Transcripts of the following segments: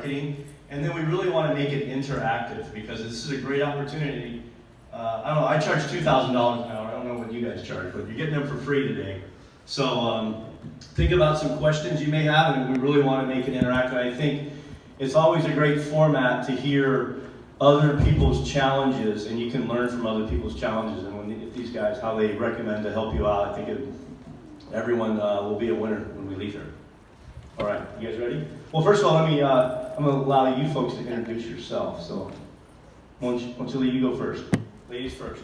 marketing, and then we really want to make it interactive because this is a great opportunity. I don't know, I charge $2,000 an hour. I don't know what you guys charge, but you're getting them for free today. So think about some questions you may have, and we really want to make it interactive. I think it's always a great format to hear other people's challenges, and you can learn from other people's challenges. And if these guys, how they recommend to help you out, I think everyone will be a winner when we leave here. All right, you guys ready? Well, first of all, I'm going to allow you folks to introduce yourself. So, Monchalee, you go first. Ladies first.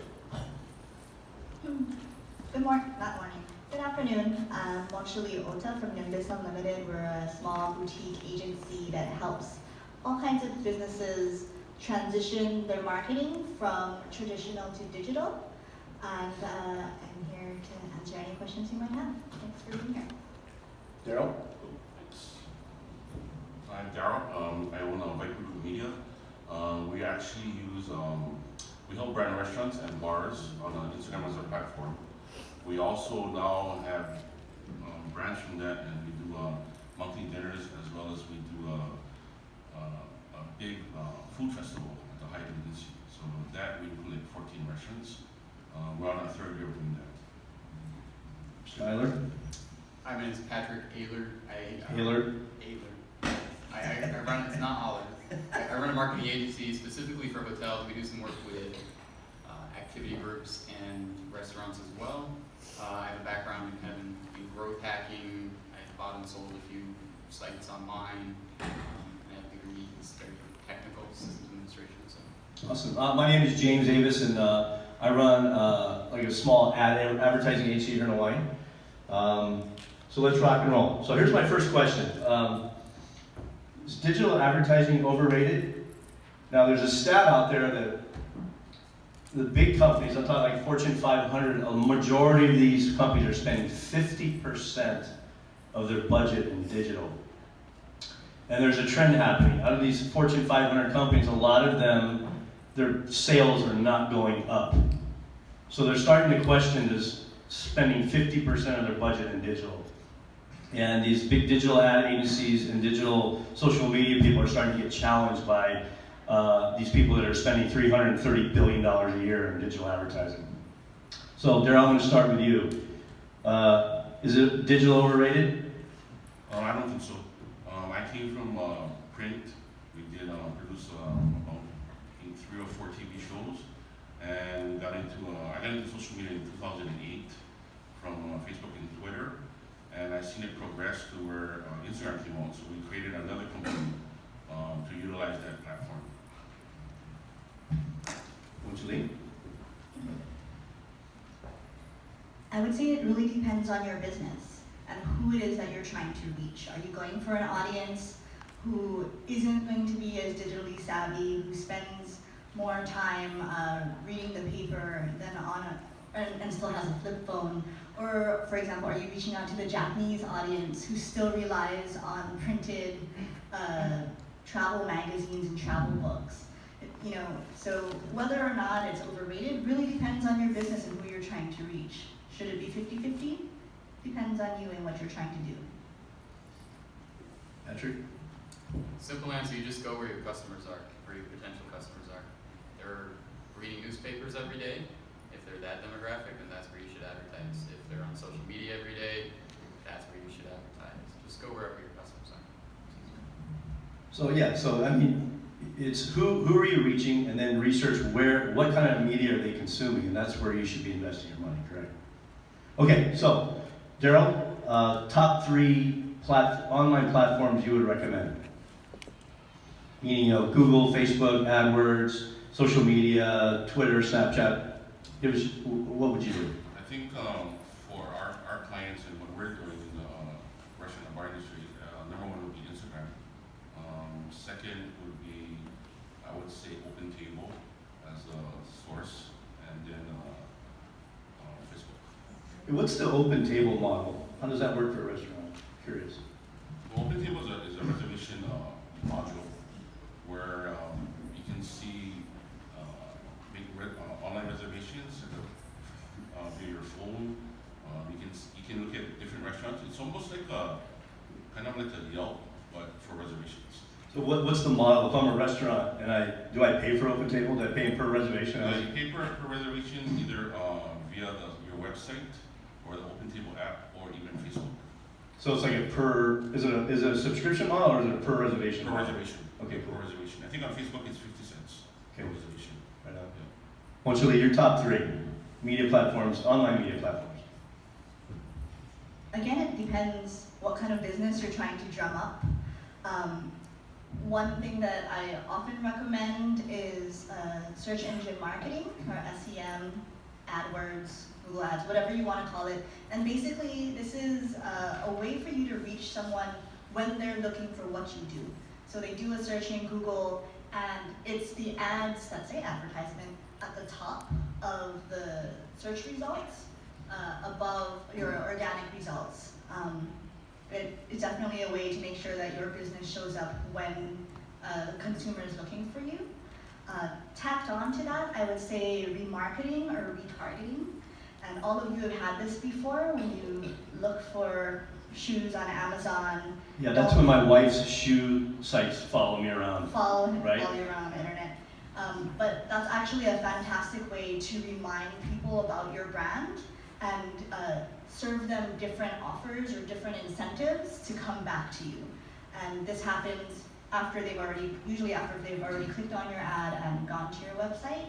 Good morning, not morning. Good afternoon. I'm Monchalee from Nimbus Unlimited. We're a small boutique agency that helps all kinds of businesses transition their marketing from traditional to digital. And I'm here to answer any questions you might have. Thanks for being here. Darrell? I'm Darrell. I own White Group Media. We actually use, we help brand restaurants and bars on Instagram as a platform. We also now have brands from that, and we do monthly dinners as well as we do a big food festival at the height of the city. So that we do like 14 restaurants. We're on our third year of doing that. Ahler? Hi, my name is Patrick Ahler. Ahler? I run, it's not Ahler. I run a marketing agency specifically for hotels. We do some work with activity groups and restaurants as well. I have a background in growth hacking. I've bought and sold a few sites online. I have a degree in very technical systems administration. So. Awesome. My name is James Avis, and I run like a small advertising agency here in Hawaii. So let's rock and roll. So here's my first question. Is digital advertising overrated? Now there's a stat out there that the big companies, I'm talking like Fortune 500, a majority of these companies are spending 50% of their budget in digital. And there's a trend happening. Out of these Fortune 500 companies, a lot of them, their sales are not going up. So they're starting to question is spending 50% of their budget in digital. And these big digital ad agencies and digital social media people are starting to get challenged by these people that are spending $330 billion a year in digital advertising. So Darrell, I'm going to start with you. Is it digital overrated? I don't think so. I came from print. We did produce about 3 or 4 TV shows, and I got into social media in 2008 from Facebook and Twitter, and I seen it progress to where Instagram came on. So we created another company to utilize that platform. Monchalee? I would say it really depends on your business and who it is that you're trying to reach. Are you going for an audience who isn't going to be as digitally savvy, who spends more time reading the paper than and still has a flip phone? Or, for example, are you reaching out to the Japanese audience who still relies on printed travel magazines and travel books? You know, so whether or not it's overrated really depends on your business and who you're trying to reach. Should it be 50-50? Depends on you and what you're trying to do. Patrick? Simple answer, you just go where your customers are, where your potential customers are. They're reading newspapers every day. If they're that demographic, then that's where you should advertise. If they're on social media every day, that's where you should advertise. Just go wherever your customers are. So yeah, so I mean, it's who are you reaching, and then research what kind of media are they consuming, and that's where you should be investing your money, correct? Okay, so Darrell, top 3 online platforms you would recommend? Meaning, Google, Facebook, AdWords, social media, Twitter, Snapchat. What would you do? I think for our clients and what we're doing in the restaurant and bar industry, number 1 would be Instagram. Second would be, I would say, Open Table as a source, and then Facebook. What's the Open Table model? How does that work for a restaurant? Curious. Well, Open Table is a reservation module where you can see online reservations via your phone. You can look at different restaurants. It's almost like kind of like a Yelp, but for reservations. So what's the model? If I'm a restaurant and do I pay for open table? Do I pay per reservation? You pay per reservation either via your website or the Open Table app or even Facebook. So it's like is it a subscription model or is it a per reservation Per model? reservation. Okay, Per cool. reservation. I think on Facebook it's 50 cents per Okay. reservation. Right on. Monchalee, your top 3 media platforms, online media platforms. Again, it depends what kind of business you're trying to drum up. One thing that I often recommend is search engine marketing, or SEM, AdWords, Google Ads, whatever you want to call it. And basically, this is a way for you to reach someone when they're looking for what you do. So they do a search in Google, and it's the ads that say advertisement at the top of the search results, above your organic results. It's definitely a way to make sure that your business shows up when the consumer is looking for you. Tacked on to that, I would say remarketing or retargeting. And all of you have had this before when you look for shoes on Amazon. Yeah, that's when my wife's shoe sites follow me around. Follow you Right. around the internet. But that's actually a fantastic way to remind people about your brand and serve them different offers or different incentives to come back to you. And this happens usually after they've already clicked on your ad and gone to your website.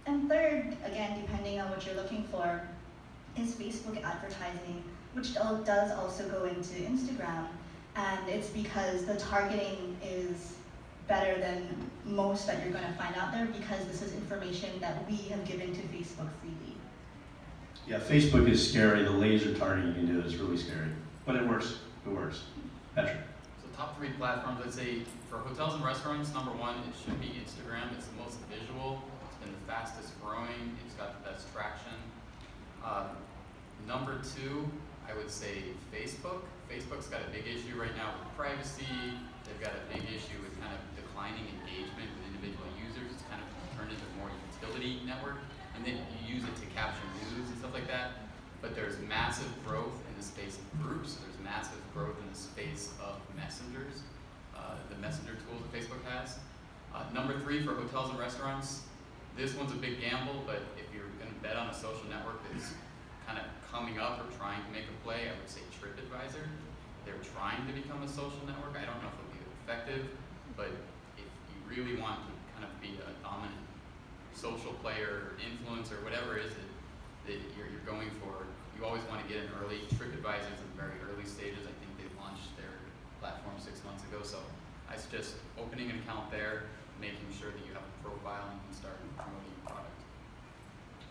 And third, again, depending on what you're looking for, is Facebook advertising, which does also go into Instagram. And it's because the targeting is better than most that you're going to find out there, because this is information that we have given to Facebook freely. Yeah, Facebook is scary. The laser targeting you can do is really scary. But it works. It works. Patrick. So top 3 platforms, I'd say for hotels and restaurants, number 1, it should be Instagram. It's the most visual. It's been the fastest growing. It's got the best traction. Number 2, I would say Facebook. Facebook's got a big issue right now with privacy. They've got a big issue with kind of declining engagement with individual users. It's kind of turned into more utility network. And then you use it to capture news and stuff like that. But there's massive growth in the space of groups. There's massive growth in the space of messengers, the messenger tools that Facebook has. Number 3 for hotels and restaurants. This one's a big gamble, but if you're going to bet on a social network that's kind of coming up or trying to make a play, I would say TripAdvisor. They're trying to become a social network. I don't know if it'll be effective, but if you really want to kind of be a dominant social player or influencer, whatever it is that you're going for, you always want to get in early. TripAdvisor is in very early stages. I think they launched their platform 6 months ago, so I suggest opening an account there, making sure that you have a profile and you can start promoting your product.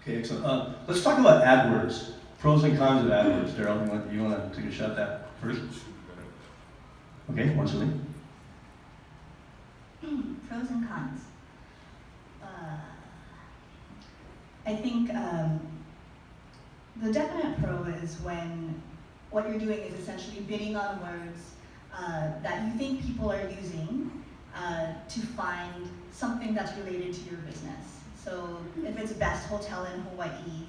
Okay, excellent. Let's talk about AdWords. Pros and cons of AdWords. Darrell, you want to take a shot at that first? Okay, Monchalee. Pros and cons. I think the definite pro is when what you're doing is essentially bidding on words that you think people are using to find something that's related to your business. So if it's best hotel in Hawaii,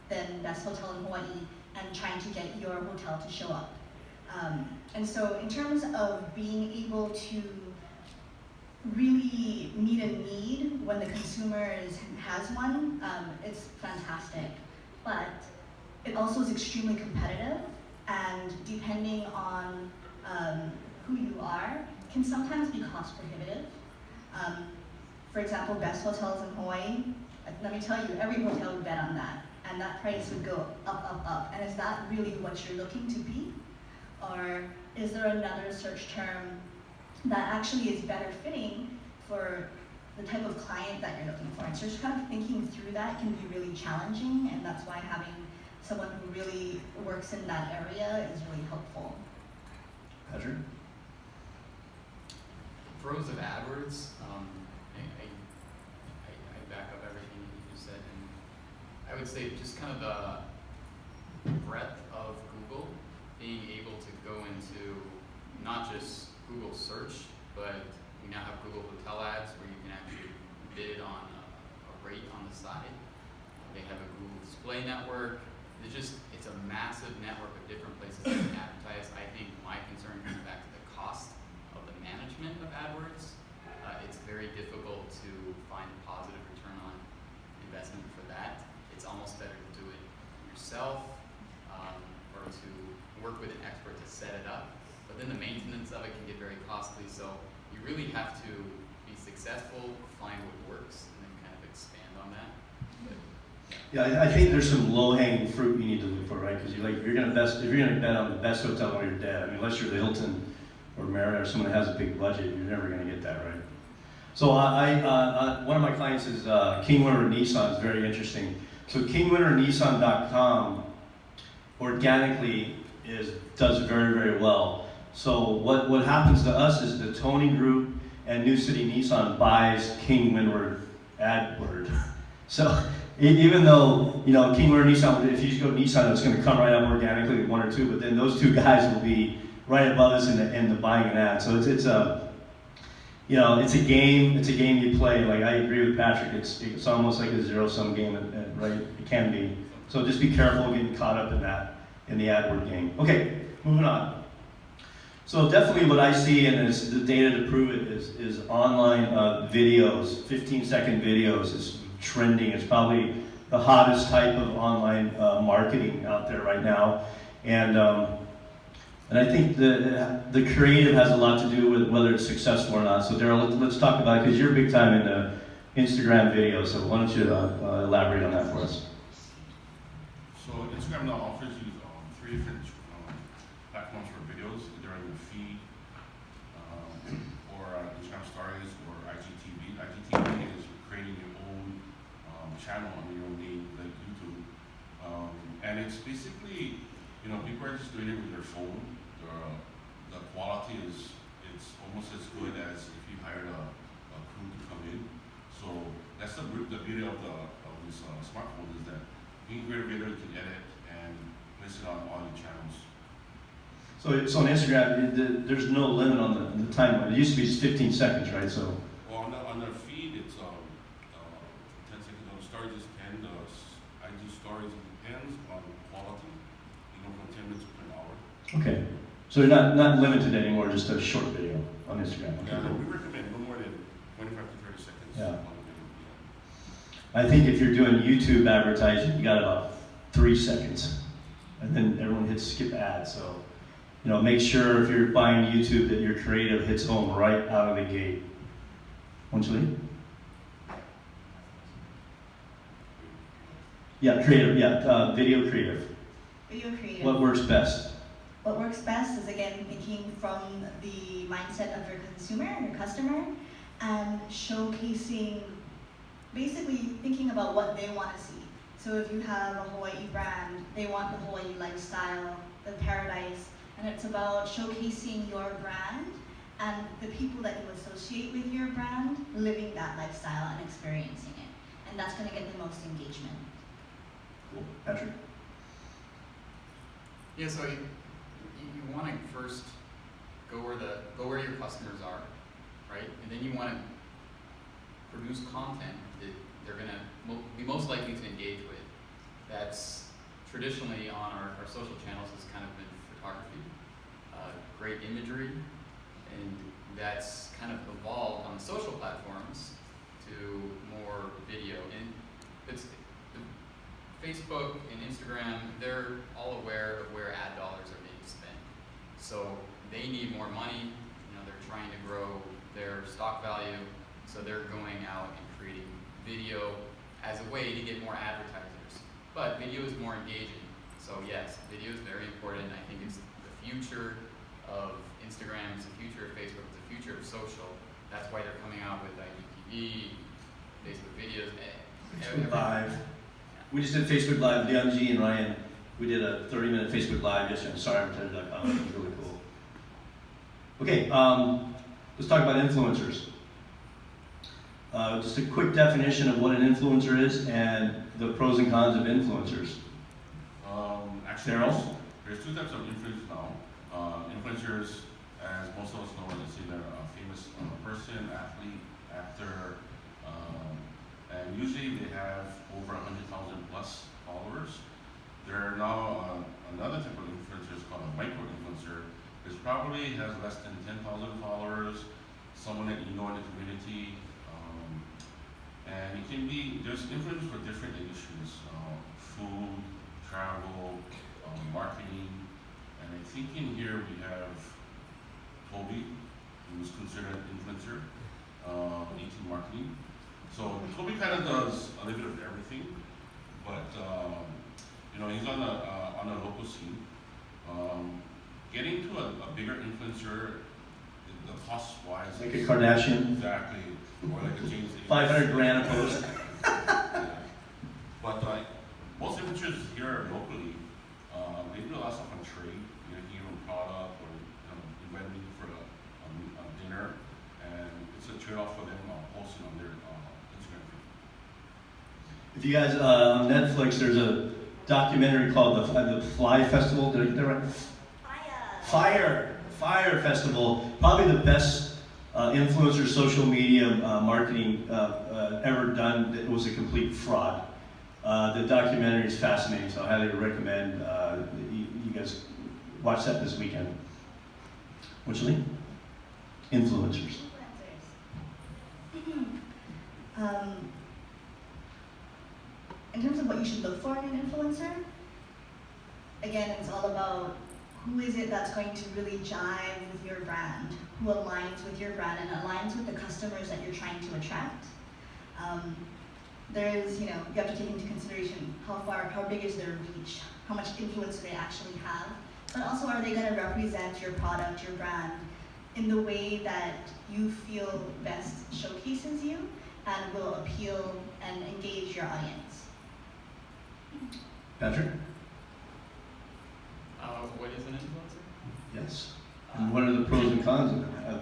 then best hotel in Hawaii, and trying to get your hotel to show up. And so in terms of being able to really meet a need when the consumer has one, it's fantastic. But it also is extremely competitive, and depending on who you are, can sometimes be cost prohibitive. For example, best hotels in Hawaii, let me tell you, every hotel would bet on that, and that price would go up, up, up. And is that really what you're looking to be? Or is there another search term that actually is better fitting for the type of client that you're looking for? And so just kind of thinking through that can be really challenging, and that's why having someone who really works in that area is really helpful. Patrick? Pros of AdWords, I back up everything you just said, and I would say just kind of the breadth of Google, being able to go into not just Google search, but we now have Google Hotel Ads where you can actually bid on a rate on the side. They have a Google Display Network. It's a massive network of different places that you can advertise. I think my concern comes back to the cost of the management management of AdWords, it's very difficult to find positive return on investment for that. It's almost better to do it yourself, or to work with an expert to set it up. But then the maintenance of it can get very costly, so you really have to be successful, find what works, and then kind of expand on that. But, Yeah, I think there's some low-hanging fruit you need to look for, right? Because if you're gonna bet on the best hotel when you're dead, I mean, unless you're the Hilton or Marriott or someone that has a big budget, you're never gonna get that, right? So one of my clients is King Winter Nissan. It's very interesting. So KingWinterNissan.com organically does very, very well. So what happens to us is the Tony Group and New City Nissan buys King Windward AdWord. So even though, you know, King Winter Nissan, if you just go to Nissan, it's going to come right up organically with one or two, but then those two guys will be right above us in the buying an ad. So it's a, you know, it's a game you play. Like, I agree with Patrick, it's almost like a zero-sum game, right? It can be. So just be careful getting caught up in the AdWord game. Okay, moving on. So definitely what I see, and is the data to prove it, is online videos. 15-second videos is trending. It's probably the hottest type of online marketing out there right now. And I think the creative has a lot to do with whether it's successful or not. So Darrell, let's talk about it, because you're big time into Instagram video. So why don't you elaborate on that for us? So Instagram now offers you 3 different platforms for videos, either in your feed, or Instagram Stories, or IGTV. IGTV is creating your own channel on your own name, like YouTube. And it's basically, you know, people are just doing it with their phone. The quality it's almost as good as if you hired a crew to come in. So that's the beauty of this smartphone, is that you can create a video, you can edit, and place it on all your channels. So on Instagram, there's no limit on the time limit. It used to be just 15 seconds, right? So. Well, on their feed, it's 10 seconds. On the stories, it's 10. I do stories, depends on quality, you know, from 10 minutes to an hour. Okay. So you're not limited anymore, just a short video on Instagram. Okay. Yeah, we recommend no more than 25 to 30 seconds Yeah. on a video. Yeah. I think if you're doing YouTube advertising, you got about 3 seconds, and then everyone hits skip ad. So, you know, make sure if you're buying YouTube that your creative hits home right out of the gate. Monchalee? Yeah, creative. Yeah, video creative. Video creative. What works best? What works best is, again, thinking from the mindset of your consumer, your customer, and showcasing, basically thinking about what they want to see. So if you have a Hawaii brand, they want the Hawaii lifestyle, the paradise, and it's about showcasing your brand and the people that you associate with your brand living that lifestyle and experiencing it. And that's going to get the most engagement. Cool. Patrick? yeah, so you want to first go where your customers are, right? And then you want to produce content that they're going to be most likely to engage with. That's traditionally on our social channels has kind of been photography, great imagery, and that's kind of evolved on the social platforms to more video. And it's Facebook and Instagram, they're all aware of where ad dollars are being spent. So they need more money, you know, they're trying to grow their stock value, so they're going out and creating video as a way to get more advertisers. But video is more engaging. So yes, video is very important. I think it's the future of Instagram, it's the future of Facebook, it's the future of social. That's why they're coming out with IGTV, Facebook videos. Facebook Live. We just did Facebook Live, Leon G and Ryan. We did a 30-minute Facebook Live yesterday. SorryI'mTender.com. It was really cool. Okay, let's talk about influencers. Just a quick definition of what an influencer is and the pros and cons of influencers. Actually, Darrell? there's 2 types of influencers now. Influencers, as most of us know, is either a famous person, athlete, actor, and usually they have over 100,000 plus followers. There are now another type of influencers called a micro-influencer, which probably has less than 10,000 followers, someone that you know in the community. And it can be, there's influencers for different industries, food, travel, marketing. And I think in here we have Toby, who's considered an influencer, 18 marketing. So Toby kind of does a little bit of everything, but you know, he's on a local scene. Getting to a bigger influencer, the cost-wise, Like a Kardashian, exactly, or like a James. 500 grand a post. Yeah. But most influencers here locally, they do a lot of stuff on trade, you know, give them product or invite me for a dinner, and it's a trade-off for them posting on their Instagram feed. If you guys, on Netflix, there's a documentary called the Fly Festival. Did I get that right? Fire Festival. Probably the best influencer social media marketing ever done. It was a complete fraud. The documentary is fascinating, so I highly recommend you guys watch that this weekend. Monchalee? Influencers. In terms of what you should look for in an influencer, again, it's all about who is it that's going to really jive with your brand, who aligns with your brand and aligns with the customers that you're trying to attract. There's, you have to take into consideration how big is their reach, how much influence do they actually have, but also are they going to represent your product, your brand, in the way that you feel best showcases you and will appeal and engage your audience. Patrick? What is an influencer? Yes. And what are the pros and cons of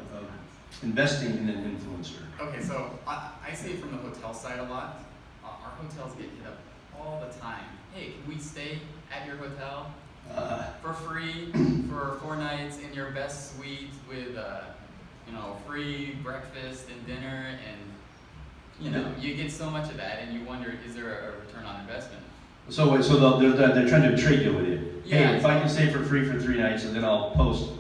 investing in an influencer? Okay, so I see it from the hotel side a lot. Our hotels get hit up all the time. Hey, can we stay at your hotel for free for 4 nights in your best suite with free breakfast and dinner, and you get so much of that, and you wonder, is there a return on investment? So they're trying to trade you with it. Yeah. Hey, if I can stay for free for 3 nights, and then I'll post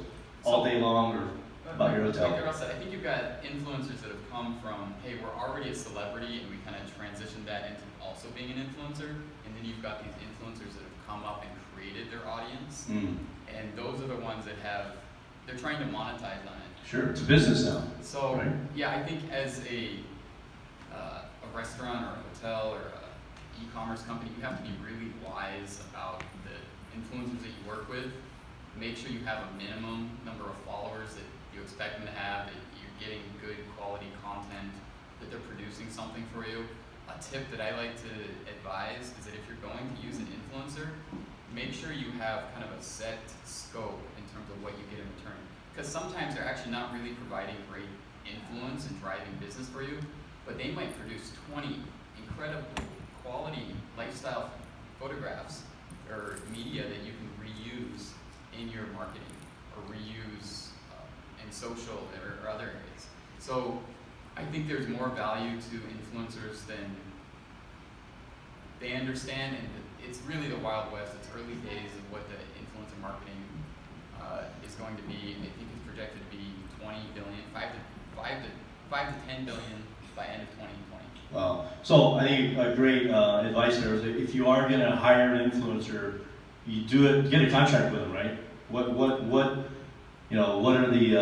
all day long or about your hotel. Like Darrell said, I think you've got influencers that have come from, hey, we're already a celebrity, and we kind of transitioned that into also being an influencer, and then you've got these influencers that have come up and created their audience, and those are the ones that they're trying to monetize on it. Sure, it's a business now. So, right? Yeah, I think as a restaurant or a hotel or a e-commerce company, you have to be really wise about the influencers that you work with. Make sure you have a minimum number of followers that you expect them to have, that you're getting good quality content, that they're producing something for you. A tip that I like to advise is that if you're going to use an influencer, make sure you have kind of a set scope in terms of what you get in return. Because sometimes they're actually not really providing great influence and driving business for you, but they might produce 20 incredible quality lifestyle photographs or media that you can reuse in your marketing or reuse in social or other areas. So I think there's more value to influencers than they understand, and it's really the Wild West. It's early days of what the influencer marketing is going to be. I think it's projected to be 20 billion, 5 to 10 billion by end of 2020. Wow. So I think a great advice there is that if you are going to hire an influencer, you get a contract with them, right? What are the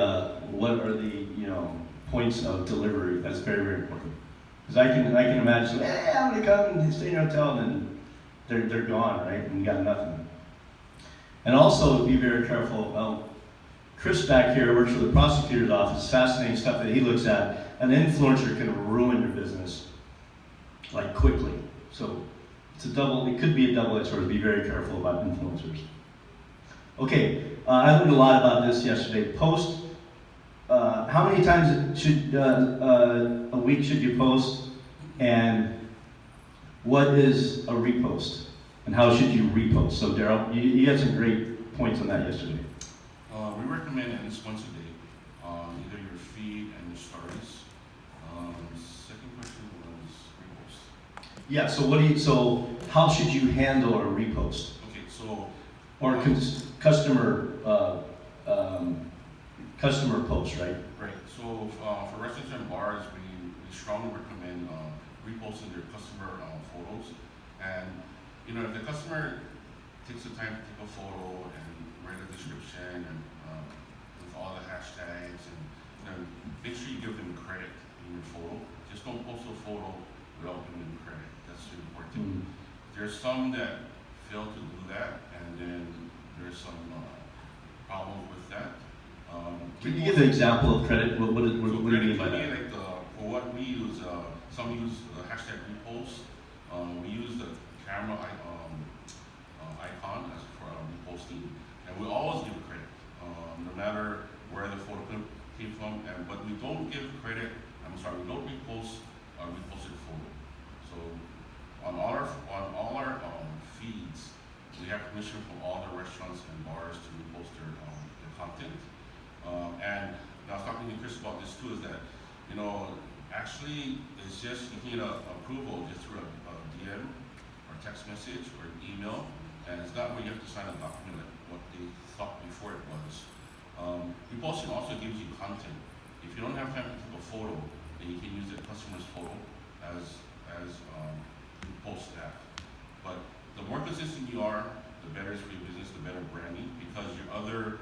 points of delivery? That's very, very important. Because I can imagine, hey, I'm going to come and stay in your hotel, and then they're gone, right? And you got nothing. And also be very careful. Chris back here works for the prosecutor's office. Fascinating stuff that he looks at. An influencer can ruin your business, like quickly. So it could be a double-edged sword. Be very careful about influencers. Okay, I learned a lot about this yesterday. Post. How many times a week should you post? And what is a repost? And how should you repost? So Darrell, you had some great points on that yesterday. We recommend at least once a day, either your feed and your stories. Second question was repost. Yeah. So how should you handle a repost? Okay. So. Or customer post, right? Right. Right, so for restaurants and bars, we strongly recommend reposting their customer photos. And, you know, if the customer takes the time to take a photo and write a description and with all the hashtags and, you know, make sure you give them credit in your photo. Just don't post a photo without giving them credit. That's important. There's some that fail to do that, and then there's some problems with that. Can you give an example of credit? What do you mean by that? Like for what we use, some use the hashtag repost. We use the camera icon as for reposting, and we always give credit, no matter where the photo came from. But we don't give credit. We don't repost a reposted photo. So on all our feeds, we have permission from all the restaurants and bars to repost their content. And I was talking to Chris about this too, is that, you know, actually it's just you need approval just through a DM or text message or an email, and it's not where you have to sign a document like what they thought before it was. Reposting also gives you content. If you don't have time to take a photo, then you can use the customer's photo as you post that. But the more consistent you are, the better it's for your business, the better branding, because the other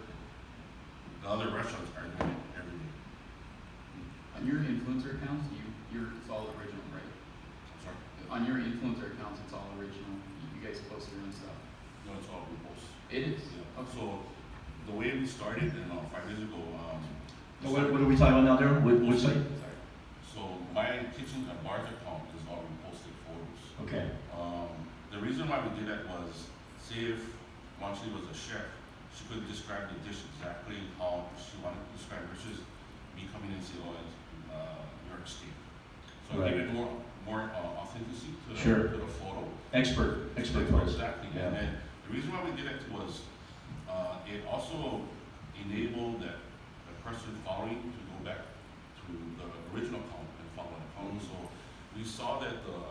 restaurants are doing it every day. On your influencer accounts, it's all original, right? Sorry? On your influencer accounts, it's all original. You guys post your own stuff. No, it's all repost. It is. Yeah. So the way we started, 5 years ago. What are we talking about now, Darrell? Which site? Sorry. So my kitchen and bars account is all reposted photos. Okay. The reason why we did that was, say if Monchalee was a chef, she could describe the dish exactly how she wanted to describe it versus me coming in and saying, oh, it's New York steak. So Right. give it more authenticity to the photo. Expert photos. Exactly. Yeah. And then the reason why we did it was it also enabled that the person following to go back to the original account and follow the account. So we saw that the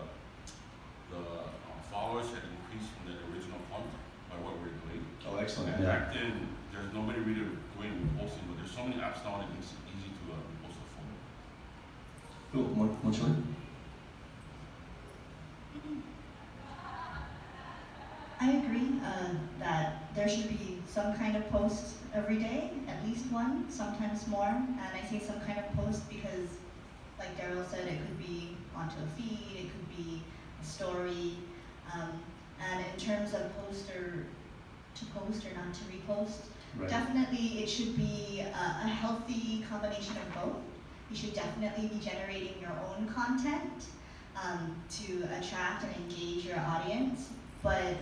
followers had increased from the original account by what we're doing. Oh, excellent. And Yeah. back then, there's nobody really doing reposting, but there's so many apps now that it makes it easy to repost a photo. Cool. Monchalee? I agree that there should be some kind of post every day, at least one, sometimes more. And I say some kind of post because, like Darrell said, it could be onto a feed, it could be a story. And in terms of post or not to repost, Right. definitely it should be a healthy combination of both. You should definitely be generating your own content to attract and engage your audience, but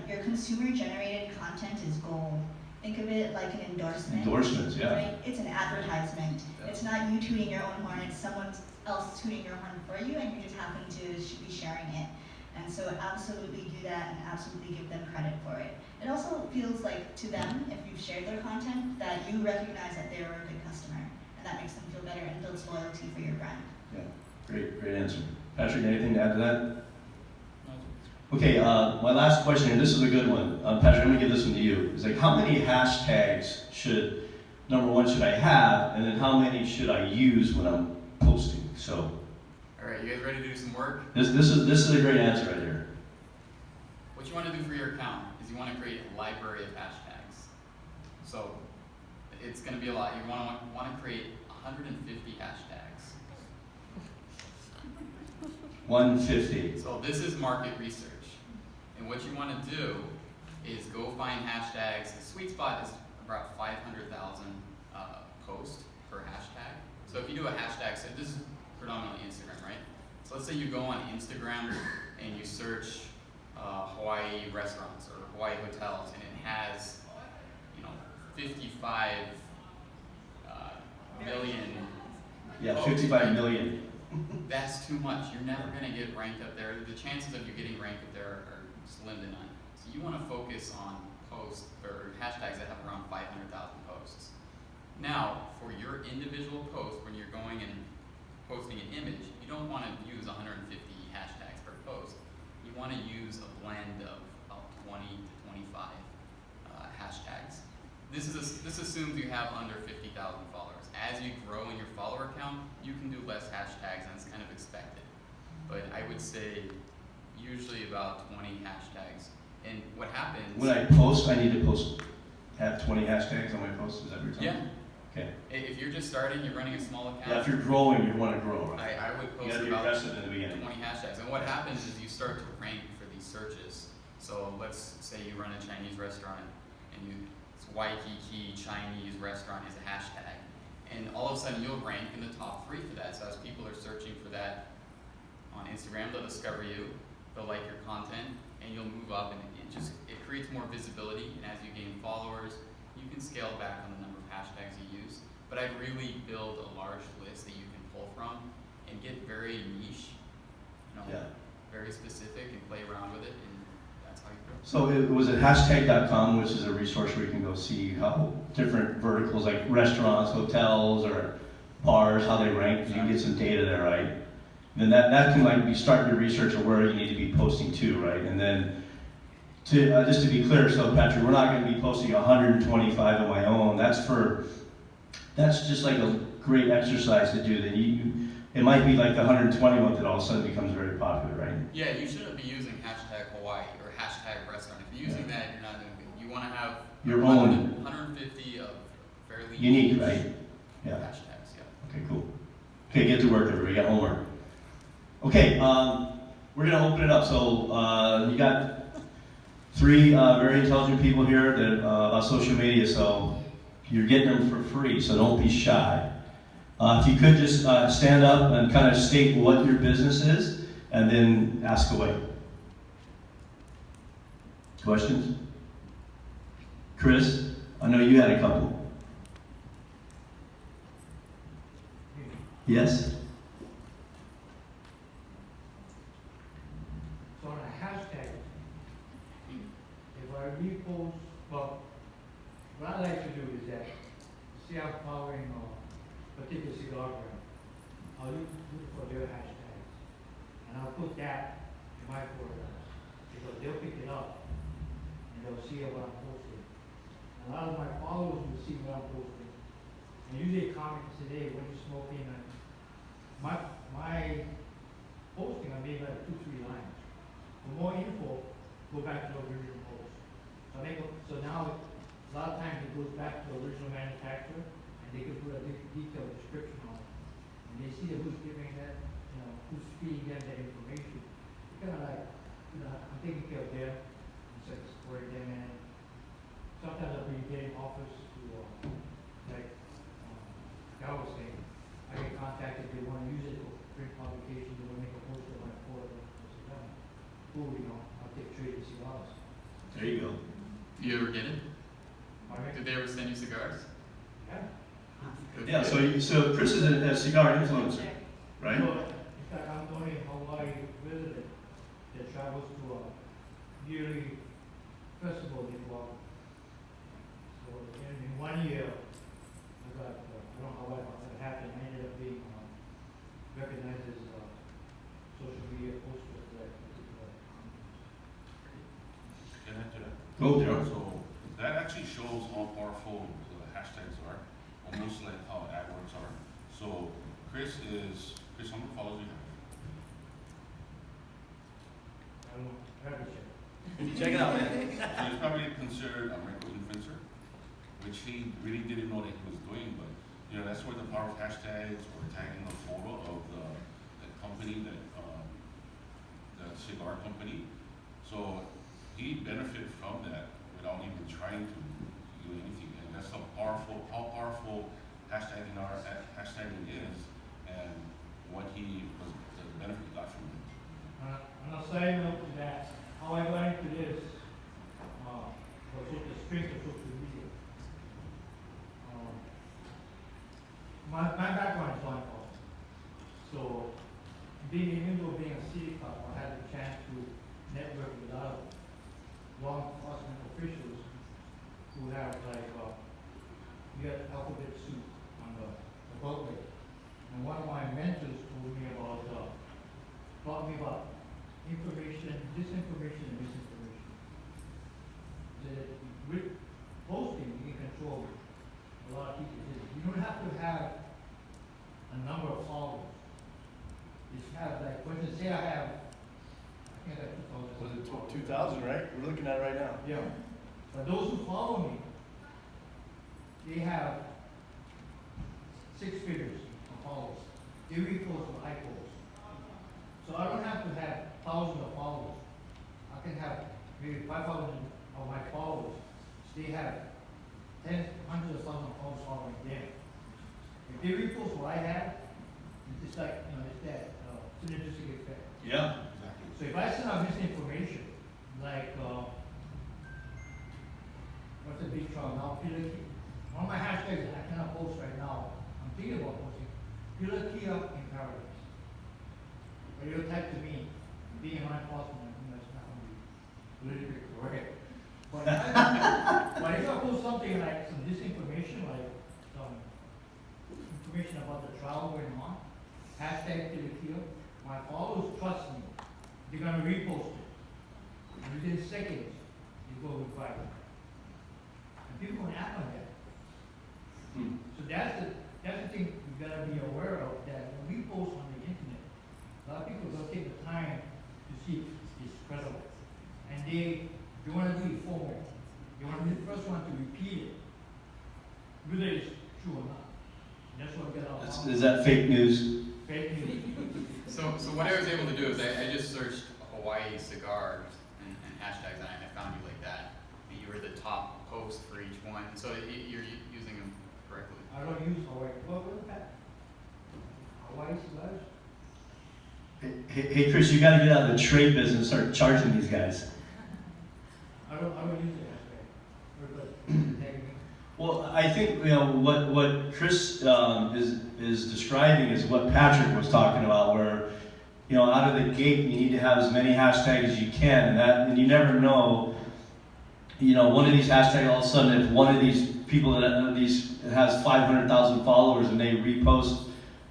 your consumer-generated content is gold. Think of it like an endorsement. Endorsements, yeah. Right? It's an advertisement. It's not you tooting your own horn, it's someone else tooting your horn for you, and you just happen to be sharing it. And so absolutely do that and absolutely give them credit for it. It also feels like to them, if you've shared their content, that you recognize that they are a good customer, and that makes them feel better and builds loyalty for your brand. Yeah. Great answer. Patrick, anything to add to that? Okay, my last question, and this is a good one. Patrick, I'm gonna give this one to you. It's like, how many hashtags number one, should I have, and then how many should I use when I'm posting? So, All right, you guys ready to do some work? this is a great answer right here. What you want to do for your account is you want to create a library of hashtags. So it's going to be a lot. You want to create 150 hashtags. 150. So this is market research. And what you want to do is go find hashtags. The sweet spot is about 500,000 posts per hashtag. So if you do a hashtag, so this is predominantly Instagram, right? So let's say you go on Instagram and you search Hawaii restaurants or Hawaii hotels, and it has, 55 million. Yeah, posts, 55 right? million. That's too much. You're never going to get ranked up there. The chances of you getting ranked up there are slim to none. So you want to focus on posts or hashtags that have around 500,000 posts. Now, for your individual post, when you're going and posting an image, you don't want to use 150 hashtags per post. You want to use a blend of about 20 to 25 hashtags. this assumes you have under 50,000 followers. As you grow in your follower count, you can do less hashtags, and it's kind of expected. But I would say usually about 20 hashtags. And what happens? When I post, I need to have 20 hashtags on my post. Is that what you're telling me? Yeah. Okay. If you're just starting, you're running a small account. Yeah, if you're growing, you want to grow, right? I would You post gotta be about aggressive in the beginning. 20 hashtags. And what happens is you start to rank for these searches. So let's say you run a Chinese restaurant and it's Waikiki Chinese restaurant is a hashtag. And all of a sudden you'll rank in the top 3 for that. So as people are searching for that on Instagram, they'll discover you, they'll like your content, and you'll move up, and it creates more visibility. And as you gain followers, you can scale back on the number of hashtags you use. But I'd really build a large list that you can pull from and get very niche, Yeah. very specific, and play around with it, and that's how you grow. So was it hashtag.com, which is a resource where you can go see how different verticals like restaurants, hotels, or bars, how they rank. You can get some data there, right? And then that can like be starting your research of where you need to be posting to, right? And then just to be clear, so Patrick, we're not going to be posting 125 of my own. That's just like a great exercise to do. That it might be like the 120 one that all of a sudden becomes very popular, right? Yeah, you shouldn't be using hashtag Hawaii or hashtag restaurant. If you're using that, you're not doing good. You want to have Your own 150 of fairly unique, niche right? Yeah. hashtags. Yeah. Okay, cool. Okay, get to work, everybody. Got homework. Okay, we're gonna open it up. So you got 3 very intelligent people here that about social media. So you're getting them for free. So don't be shy. If you could just stand up and kind of state what your business is, and then ask away. Questions? Chris, I know you had a couple. Yes? So on a hashtag, if I repost, well, what I like to do is that, see I'm following a particular cigar brand, I'll look for their hashtags, and I'll put that in my folder, because they'll pick it up, and they'll see what I'm posting. A lot of my followers will see what I'm posting, and usually comment and say, hey, what are you smoking? And my posting, I made like 2-3 lines. For more info, go back to the original post. So now, a lot of times it goes back to the original manufacturer, and they can put a detailed description on it. And they see that who's giving that, who's feeding them that information. It's kind of like, I'm taking care of them, instead of supporting them. And sometimes I'll be getting offers to, like I was saying, I get contacted, they want to use it for print publication, they want to make a poster on my board. I said, no, cool, I'll take trade in cigars. There you go. Do you ever get it? Alright? Did they ever send you cigars? Yeah. Good Yeah, for you. so Chris is a cigar influencer, right? So, in fact, I'm the only Hawaii visitor that travels to a yearly festival in Hawaii. So in 1 year, I got, I don't know how that happened, I ended up being recognized as a social media poster for that particular Can I do that? Go, Darrell. So that actually shows how powerful the hashtags are, almost like how AdWords are. So Chris, how many followers do you have? I don't know, I have to check. Check it out, man. So he's probably considered a micro-influencer, which he really didn't know that he was doing, but that's where the power of hashtags or tagging a photo of the company, the cigar company. So he benefited from that without even trying to do anything. And that's how powerful hashtagging is, and what the benefit he got from it. On a side note to that, how I got into this was with the strength of social media. My background is law enforcement. So, even though being a city cop, I had the chance to network with a lot of law enforcement officials who have you got alphabet soup on the beltway. And one of my mentors told me taught me about information, disinformation, and misinformation. So that with posting, you can control have, like, for instance, say I have, I think I have 2,000. Was it 2,000, right? We're looking at it right now. Yeah, but those who follow me, they have 6 figures of followers. They repost what I post. So I don't have to have thousands of followers. I can have maybe 5,000 of my followers. They have tens, hundreds of thousands of followers following them. If they repost what I have, it's like, it's that synergistic effect. Yeah. Exactly. So if I send out misinformation, like, what's the big trial now? One of my hashtags that I cannot post right now, I'm thinking about posting, Philadelphia in paradise. But you'll type to me, being an enforcement, that's not going to be politically correct. But if I post something like some disinformation, like some information about the trial going on, hashtag Philadelphia, my followers trust me. They're going to repost it. And within seconds, it goes viral. And people can act on that. So that's the thing you gotta be aware of, that when we post on the internet, a lot of people don't take the time to see if it's credible. And they wanna do it formal. They wanna be the first one to repeat it, whether it's true or not. And that's what we got our Is that fake news? fake news. So what I was able to do is I just searched Hawaii cigars and hashtags, and I found you like that. And you were the top post for each one, so you're using them correctly. I don't use Hawaii. What was that? Hawaii cigars? Hey, Chris, you got to get out of the trade business and start charging these guys. I don't use it that way. Well, I think what Chris is describing is what Patrick was talking about, where out of the gate you need to have as many hashtags as you can, and you never know. One of these hashtags, all of a sudden, if one of these people that has 500,000 followers and they repost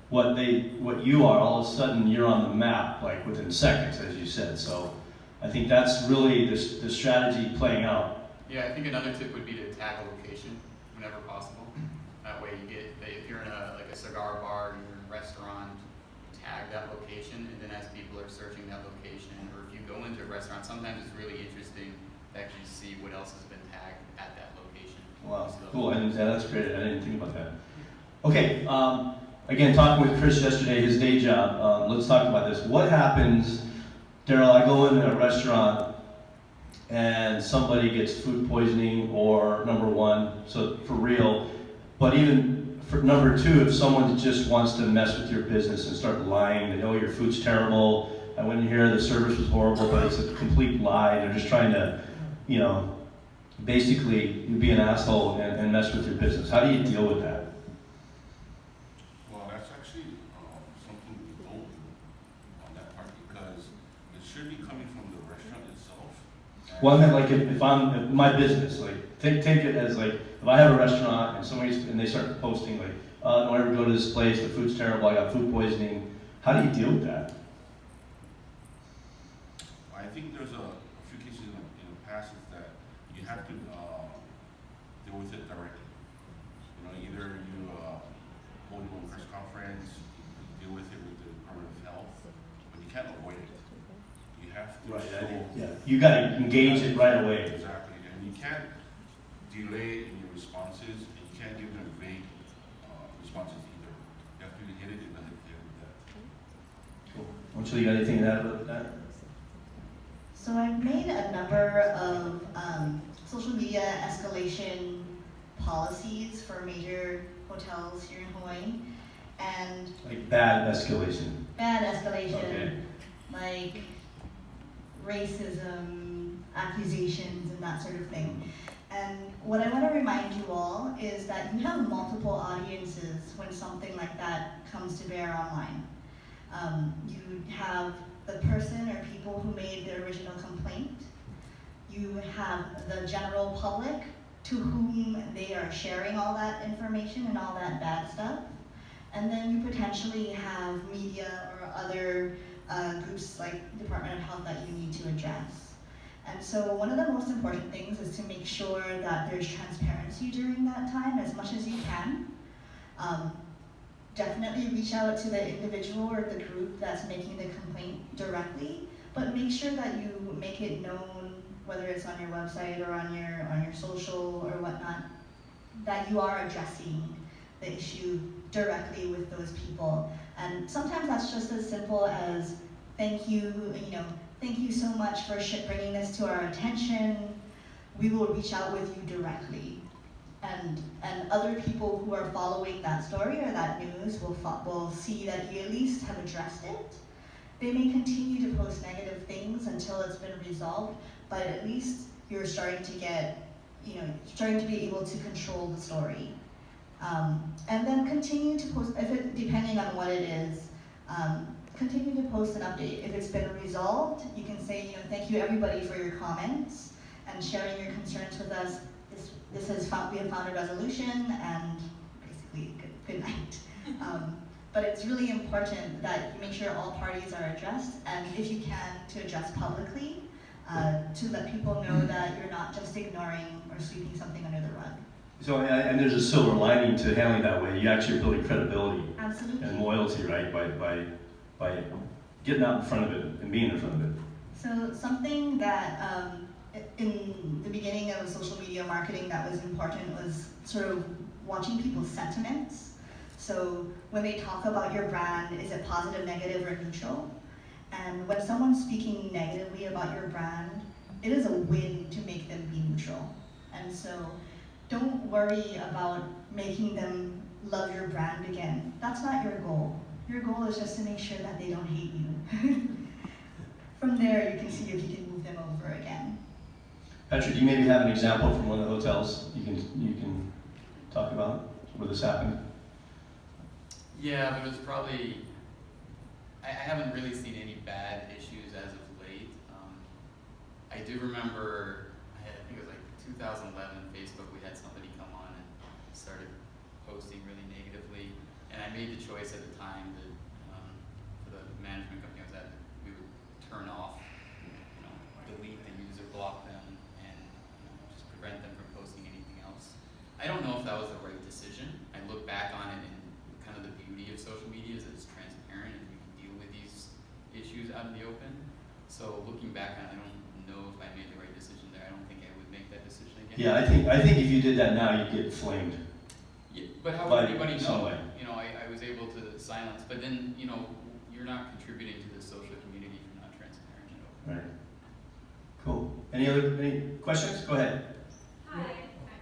what you are, all of a sudden you're on the map, like within seconds, as you said. So I think that's really the strategy playing out. Yeah, I think another tip would be to tag a location whenever possible. That way you get, if you're in a cigar bar or you're in a restaurant, tag that location, and then as people are searching that location, or if you go into a restaurant, sometimes it's really interesting to actually see what else has been tagged at that location. Wow, cool. That's great. I didn't think about that. Okay, again, talking with Chris yesterday, his day job. Let's talk about this. What happens, Darrell? I go into a restaurant and somebody gets food poisoning, or number one, so for real. But even for number two, if someone just wants to mess with your business and start lying, they know your food's terrible. I went in here, the service was horrible, but it's a complete lie. They're just trying to, basically be an asshole and mess with your business. How do you deal with that? Well, that's actually something we don't do on that part, because it should be coming from the restaurant itself. Well, I meant like if I'm my business, like take it as like if I have a restaurant and they start posting like, don't ever go to this place, the food's terrible, I got food poisoning. How do you deal with that? I think there's a few cases in the past is that you have to deal with it directly. Either you hold a press conference, you deal with it with the Department of Health, but you can't avoid it. You have to show. Yeah, you got to engage it right away. Exactly, and you can't delay in your responses, and you can't give them vague responses either. You have to hit it in the head with that. Cool. Monchalee, you got anything to add about that? So I've made a number of social media escalation policies for major hotels here in Hawaii, and Like bad escalation. bad escalation, Okay. like racism, accusations, and that sort of thing. And what I want to remind you all is that you have multiple audiences when something like that comes to bear online. You have the person or people who made the original complaint. You have the general public to whom they are sharing all that information and all that bad stuff. And then you potentially have media or other groups like Department of Health that you need to address. And so one of the most important things is to make sure that there's transparency during that time as much as you can. definitely reach out to the individual or the group that's making the complaint directly, but make sure that you make it known, whether it's on your website or on your social or whatnot, that you are addressing the issue directly with those people. And sometimes that's just as simple as thank you so much for bringing this to our attention. We will reach out with you directly. And other people who are following that story or that news will see that you at least have addressed it. They may continue to post negative things until it's been resolved, but at least you're starting to be able to control the story. And then continue to post, depending on what it is, continue to post an update. If it's been resolved, you can say, thank you everybody for your comments and sharing your concerns with us. We have found a resolution, and basically good night. But it's really important that you make sure all parties are addressed, and if you can, to address publicly, to let people know that you're not just ignoring or sweeping something under the rug. So, and there's a silver lining to handling that way. You actually are building credibility Absolutely. and loyalty, right? By getting out in front of it and being in front of it. So something that in the beginning of social media marketing that was important was sort of watching people's sentiments. So when they talk about your brand, is it positive, negative, or neutral? And when someone's speaking negatively about your brand, it is a win to make them be neutral. And so don't worry about making them love your brand again. That's not your goal. Your goal is just to make sure that they don't hate you. From there, you can see if you can move them over again. Patrick, do you maybe have an example from one of the hotels you can talk about where this happened? Yeah, but it was probably, I haven't really seen any bad issues as of late. I do remember, I think it was like 2011, Facebook, we had somebody come on and started posting really negatively. And I made the choice at the time that for the management company I was at, we would turn off, delete the user, block them, and just prevent them from posting anything else. I don't know if that was the right decision. I look back on it and kind of the beauty of social media is that it's transparent and you can deal with these issues out in the open. So looking back on it, I don't know if I made the right decision there. I don't think I would make that decision again. Yeah, I think if you did that now, you'd get flamed. Yeah, but how By would anybody some know? way. I was able to silence, but then, you're not contributing to the social community if you're not transparent and open. Right. Cool. Any questions? Go ahead. Hi.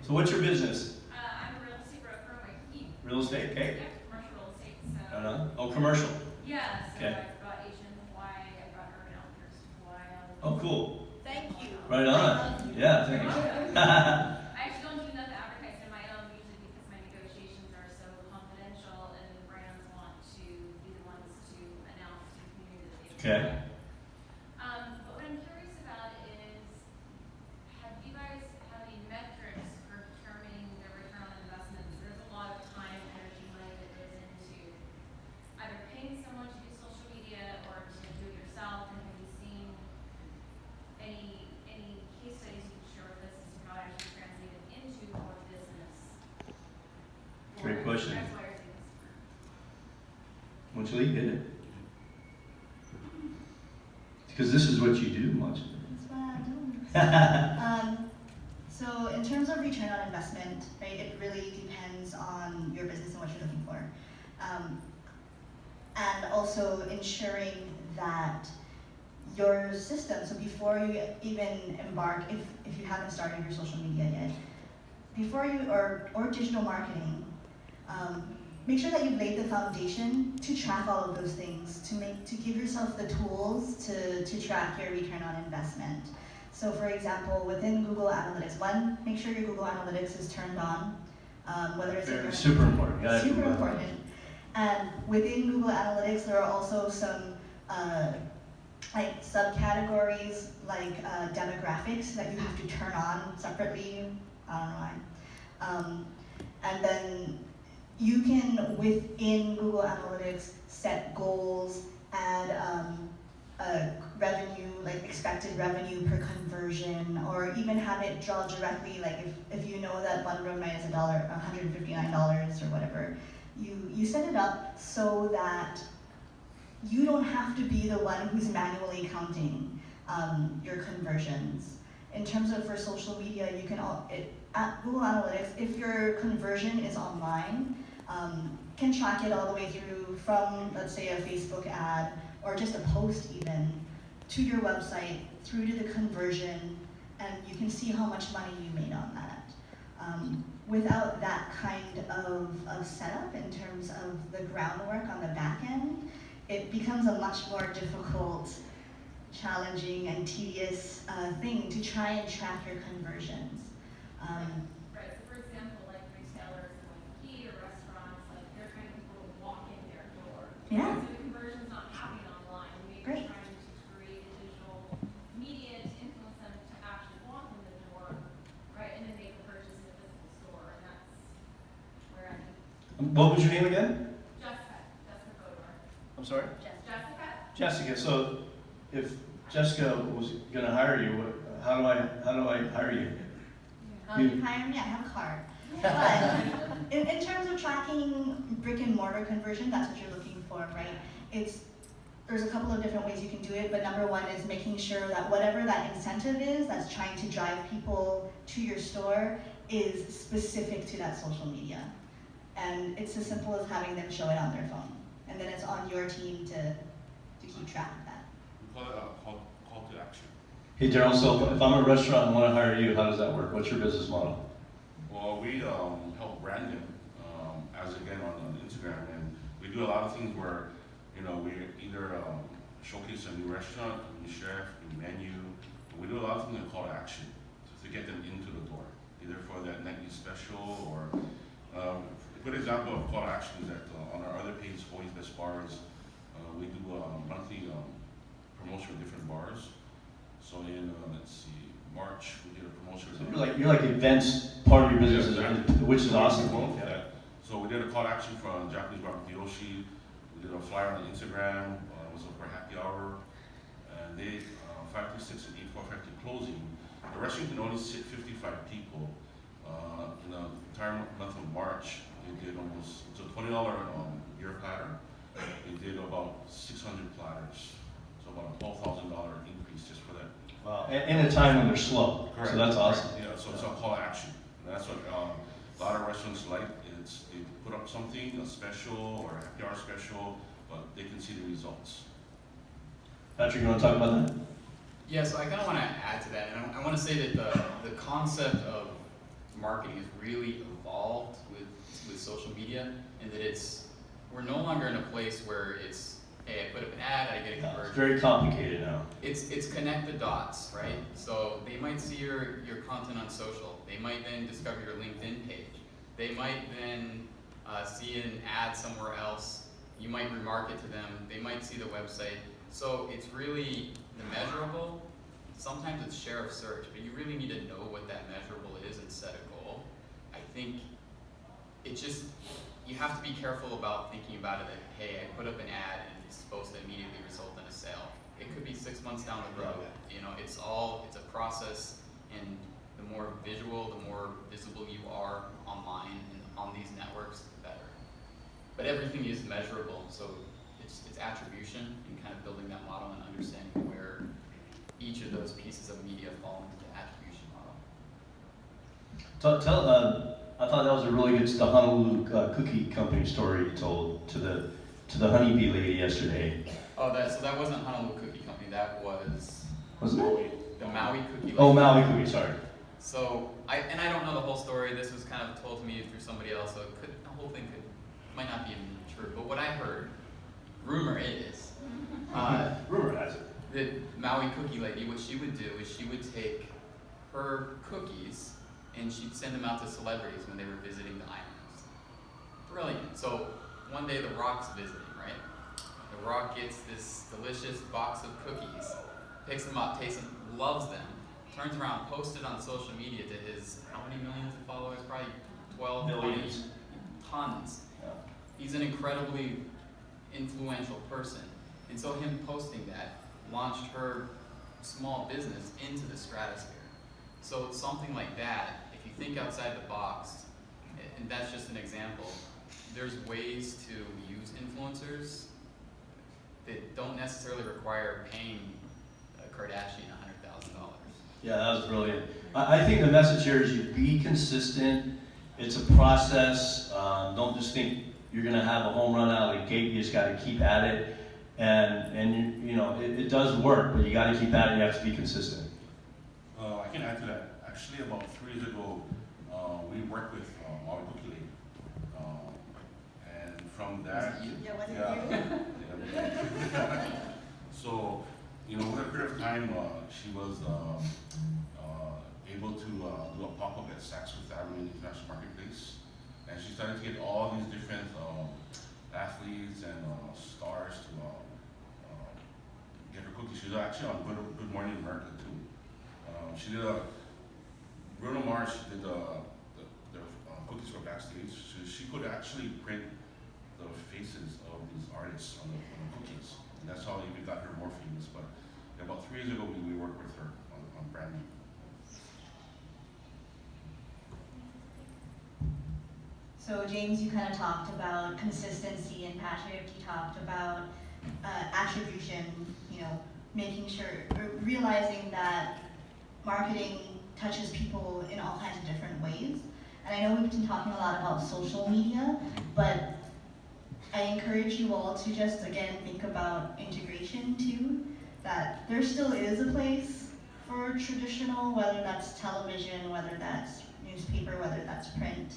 So what's your business? I'm a real estate broker in Waikiki. Real estate? Okay. Yeah, commercial real estate. So Oh, commercial. yeah, so Okay. I've got Asian in Hawaii, I've got Urban Outfitters in Hawaii. Oh, cool. Thank you. Right on. Yeah, thanks. I actually don't do enough to advertise in my own usually because my negotiations are so confidential and the brands want to be the ones to announce to the community that they've Okay. But what I'm curious about is, have you guys have any metrics for determining the return on investments? There's a lot of time, energy, money that goes into either paying someone to do social media or to do it yourself. And have you seen any case studies you can share with us as to how it actually translated into more business? Great question. That's why you're saying this. Monchalee, hit it. Because this is what you do, Monchalee. That's what I do. So in terms of return on investment, right, it really depends on your business and what you're looking for. And also ensuring that your system, so before you even embark, if you haven't started your social media yet, before you, or digital marketing, make sure that you've laid the foundation to track all of those things, to give yourself the tools to track your return on investment. So for example, within Google Analytics, make sure your Google Analytics is turned on, whether it's in your Super important. Yeah, super important. And within Google Analytics, there are also some like subcategories, like demographics that you have to turn on separately. I don't know why. And then you can, within Google Analytics, set goals, add revenue, like expected revenue per conversion, or even have it draw directly, like if you know that one room night is $159 or whatever, You set it up so that you don't have to be the one who's manually counting your conversions. In terms of for social media, you can at Google Analytics, if your conversion is online, can track it all the way through from, let's say, a Facebook ad or just a post even, to your website, through to the conversion, and you can see how much money you made on that. Without that kind of setup in terms of the groundwork on the back end, it becomes a much more difficult, challenging, and tedious thing to try and track your conversions. Right, so for example, like retailers like key or restaurants, like they're trying to people to walk in their door. Yeah. So the conversion's not happening online. Maybe Great. you're trying to create a digital media to influence them to actually walk in the door, right, and then make a purchase in a physical store, and that's where I think What was your name again? Jessica Fodor. I'm sorry? Jessica? Jessica. So if Jessica was going to hire you, how do I hire you? You hire me, I have a card. But in terms of tracking brick and mortar conversion, that's what you're looking for, right? There's a couple of different ways you can do it, but number one is making sure that whatever that incentive is that's trying to drive people to your store is specific to that social media. And it's as simple as having them show it on their phone. And then it's on your team to keep track of that. We call it a call to action. Hey Darrell, so if I'm a restaurant and want to hire you, how does that work? What's your business model? Well, we help branding, as again on Instagram, and we do a lot of things where, we either showcase a new restaurant, a new chef, new menu. We do a lot of things in call to action to get them into the door, either for that nightly special or a good example of call to action is that on our other page, Always Best Bars, we do monthly promotion of different bars. So in let's see, March we did a promotion. So you're like events part of your business, Yeah, exactly. which is awesome. Yeah. So we did a call to action for Japanese barbecue Yoshi. We did a flyer on Instagram. It was for happy hour, and they 5 to 6 and 8 to 5 to closing. The restaurant can only sit 55 people. In the entire month of March, they did it's a $20 beer platter. They did about 600 platters, so about a $12,000 increase just for that. Wow. In a time when they're slow. Correct. So that's awesome. Yeah, so it's a call to action. And that's what a lot of restaurants like. They put up something, a special or a happy hour special, but they can see the results. Patrick, you want to talk about that? Yeah, so I kind of want to add to that, and I want to say that the concept of marketing has really evolved with social media, and that we're no longer in a place where it's, hey, I put up an ad, I get a conversion. It's very complicated now. It's connect the dots, right? So they might see your content on social. They might then discover your LinkedIn page. They might then see an ad somewhere else. You might remarket to them. They might see the website. So it's really the measurable. Sometimes it's share of search, but you really need to know what that measurable is and set a goal. I think you have to be careful about thinking about it that, hey, I put up an ad and it's supposed to immediately result in a sale. It could be 6 months down the road. It's a process, and the more visual, the more visible you are online and on these networks, the better. But everything is measurable, so it's attribution and kind of building that model and understanding where each of those pieces of media fall into the attribution model. I thought that was a really good the Honolulu cookie company story you told to the honeybee lady yesterday. Oh, so that wasn't Honolulu Cookie Company. That was Wasn't it? the Maui Cookie. Oh, Maui cookie. Sorry. So I don't know the whole story. This was kind of told to me through somebody else, so the whole thing might not be even true. But what I heard, rumor is, Rumor has it. that Maui Cookie Lady, what she would do is she would take her cookies and she'd send them out to celebrities when they were visiting the islands. Brilliant. So one day The Rock's visiting, right? The Rock gets this delicious box of cookies, picks them up, tastes them, loves them, turns around, posts it on social media to his, how many millions of followers? Probably 12 Millions. 20, tons. Yeah. He's an incredibly influential person. And so him posting that launched her small business into the stratosphere. So something like that, if you think outside the box, and that's just an example, there's ways to use influencers that don't necessarily require paying a Kardashian $100,000. Yeah, that was brilliant. I think the message here is you be consistent. It's a process. Don't just think you're going to have a home run out of the gate. You just got to keep at it. And you know, it does work, but you got to keep at it. You have to be consistent. I can add to that. Actually, about 3 years ago, we worked with Monchalee. And from that, Yeah, was it you? yeah. So, you know, over a period of time, she was able to do a pop-up at Saks Fifth Avenue International Marketplace, and she started to get all these different athletes and stars to get her cookies. She was actually on Good Morning America too. She did Bruno Mars did the cookies for backstage. So she could actually print the faces of these artists on the cookies, and that's how we got her more famous. But yeah, about 3 years ago, we worked with her on branding. So James, you kind of talked about consistency, and Patrick, you talked about attribution, you know, making sure, or realizing that marketing touches people in all kinds of different ways. And I know we've been talking a lot about social media, but I encourage you all to just, again, think about integration too, that there still is a place for traditional, whether that's television, whether that's newspaper, whether that's print,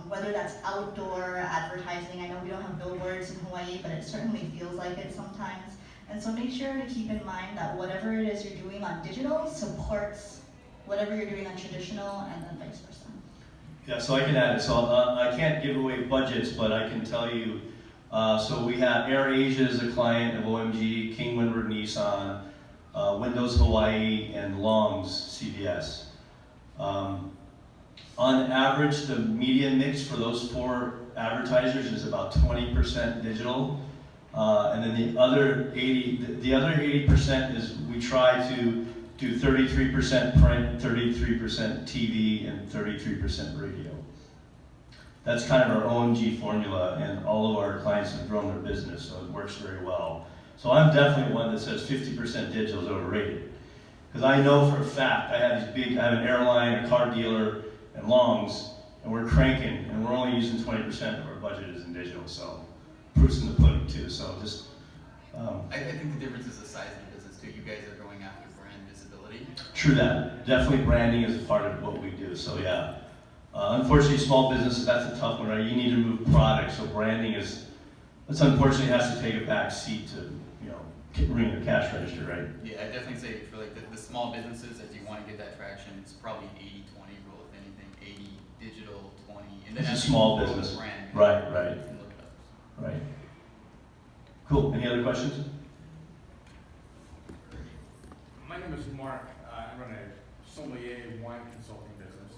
whether that's outdoor advertising. I know we don't have billboards in Hawaii, but it certainly feels like it sometimes. And so make sure to keep in mind that whatever it is you're doing on digital supports whatever you're doing on traditional, and then vice versa. Yeah, so I can add it. So I can't give away budgets, but I can tell you. So we have AirAsia as a client of OMG, King Windward Nissan, Windows Hawaii, and Long's CVS. On average, the media mix for those 4 advertisers is about 20% digital, and then the other 80% is we try to do 33% print, 33% TV, and 33% radio. That's kind of our OMG formula, and all of our clients have grown their business, so it works very well. So I'm definitely one that says 50% digital is overrated. Because I know for a fact, I have an airline, a car dealer, and Longs, and we're cranking, and we're only using 20% of our budget is in digital, so proof's in the pudding too, so just... I think the difference is the size of the business too. You guys are going after brand visibility. True that. Definitely branding is a part of what we do, so yeah. Unfortunately, small businesses, that's a tough one, right? You need to move products, so branding is, that's unfortunately has to take a back seat to, you know, ring the cash register, right? Yeah, I definitely say for like the small businesses, as you want to get that traction, it's probably 80-20 rule, if anything. 80 digital, 20, and then It's a as you small grow the business. brand, Right. you can look it up. Right. Cool. Any other questions? My name is Mark. I run a sommelier wine consulting business.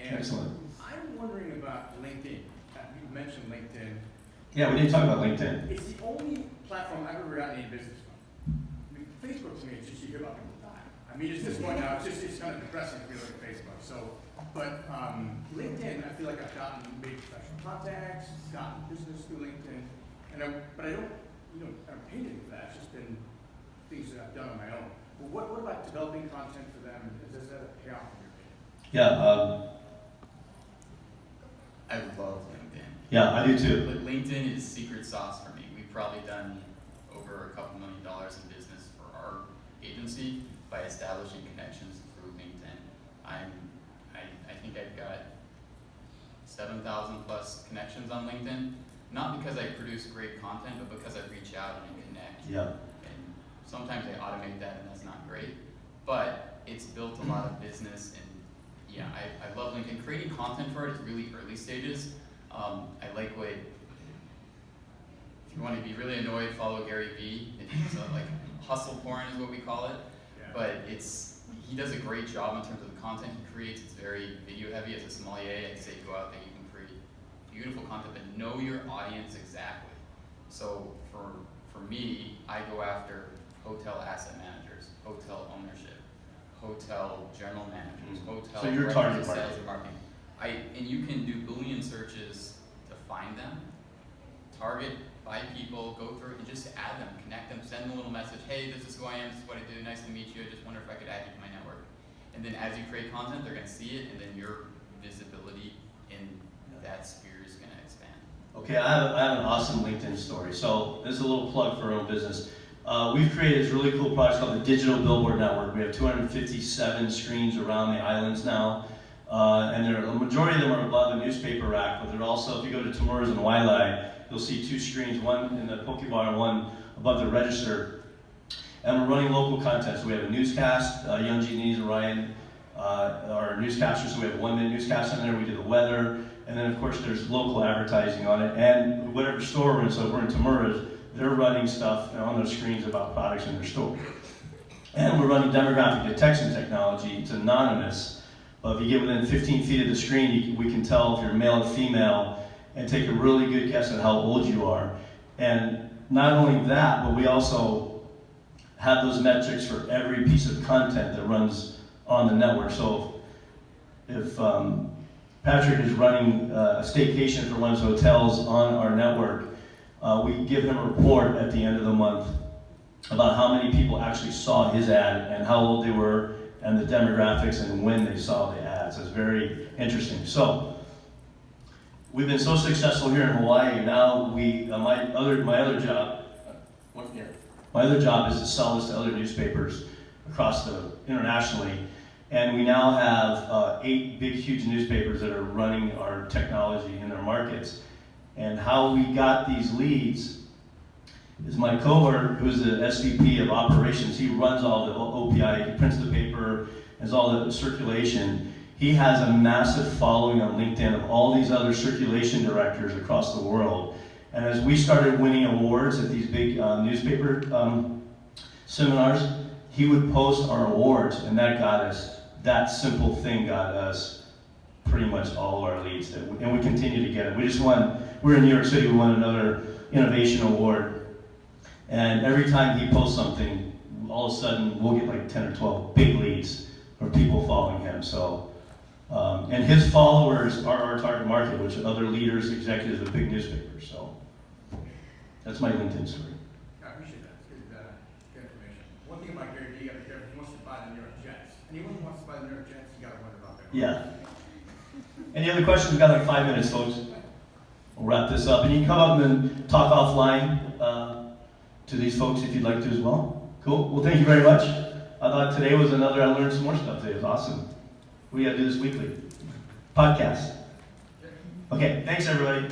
And Excellent. I'm wondering about LinkedIn. You mentioned LinkedIn. Yeah, we didn't talk about LinkedIn. It's the only platform I've ever gotten any business from. I mean, Facebook to me, it's just you hear about people die. I mean, it's just going now. It's kind of depressing if you look at Facebook. So, but LinkedIn, I feel like I've gotten maybe professional contacts, gotten business through LinkedIn, but I don't, I'm paying for that. It's just been things that I've done on my own. But what about developing content for them? Does that pay off in your opinion? Yeah. I love LinkedIn. Yeah, I do too. But LinkedIn is secret sauce for me. We've probably done over $2 million in business for our agency by establishing connections through LinkedIn. I think I've got 7,000 plus connections on LinkedIn. Not because I produce great content, but because I reach out and connect. Yeah. And sometimes I automate that, and that's not great. But it's built a lot of business, and yeah, I love LinkedIn. Creating content for it is really early stages. I like what, if you want to be really annoyed, follow Gary Vee. It's like hustle porn is what we call it. Yeah. But he does a great job in terms of the content he creates. It's very video heavy. As a sommelier, I'd say go out there, you can create beautiful content, but know your audience exactly. So for me, I go after hotel asset managers, hotel ownership, hotel general managers, hotel So your directors target of market. sales and marketing. And you can do Boolean searches to find them, target by people, go through and just add them, connect them, send them a little message, hey, this is who I am, this is what I do, nice to meet you, I just wonder if I could add you to my network. And then as you create content, they're gonna see it, and then your visibility in that sphere is gonna expand. Okay, I have an awesome LinkedIn story. So this is a little plug for our own business. We've created this really cool product called the Digital Billboard Network. We have 257 screens around the islands now. And the majority of them are above the newspaper rack, but they're also, if you go to Tamura's and Wailea, you'll see 2 screens, one in the Poke Bar and one above the register. And we're running local content. So we have a newscast, Young Genies and Ryan are newscasters, so we have a 1-minute newscast on there. We do the weather, and then of course there's local advertising on it. And whatever store we're in, so if we're in Tamura's, they're running stuff on those screens about products in their store. And we're running demographic detection technology. It's anonymous, but if you get within 15 feet of the screen, we can tell if you're male or female and take a really good guess at how old you are. And not only that, but we also have those metrics for every piece of content that runs on the network. So if Patrick is running a staycation for one of his hotels on our network, we give him a report at the end of the month about how many people actually saw his ad and how old they were and the demographics and when they saw the ads. It's very interesting. So we've been so successful here in Hawaii. Now my other job is to sell this to other newspapers across internationally. And we now have 8 big, huge newspapers that are running our technology in their markets. And how we got these leads is my cohort, who's the SVP of operations. He runs all the OPI, he prints the paper, does all the circulation. He has a massive following on LinkedIn of all these other circulation directors across the world. And as we started winning awards at these big newspaper seminars, he would post our awards, and that simple thing got us pretty much all of our leads, and we continue to get it. We're in New York City, we won another innovation award, and every time he posts something, all of a sudden we'll get like 10 or 12 big leads for people following him. So, and his followers are our target market, which are other leaders, executives of big newspapers. So that's my LinkedIn story. I appreciate that. It's good information. One thing about Gary Vee, you gotta be careful. He wants to buy the New York Jets. Anyone who wants to buy the New York Jets, you gotta wonder about that. Yeah. Any other questions? We've got like 5 minutes, folks. We'll wrap this up. And you can come up and talk offline to these folks if you'd like to as well. Cool. Well, thank you very much. I thought today was I learned some more stuff today. It was awesome. We got to do this weekly. Podcast. Okay. Thanks, everybody.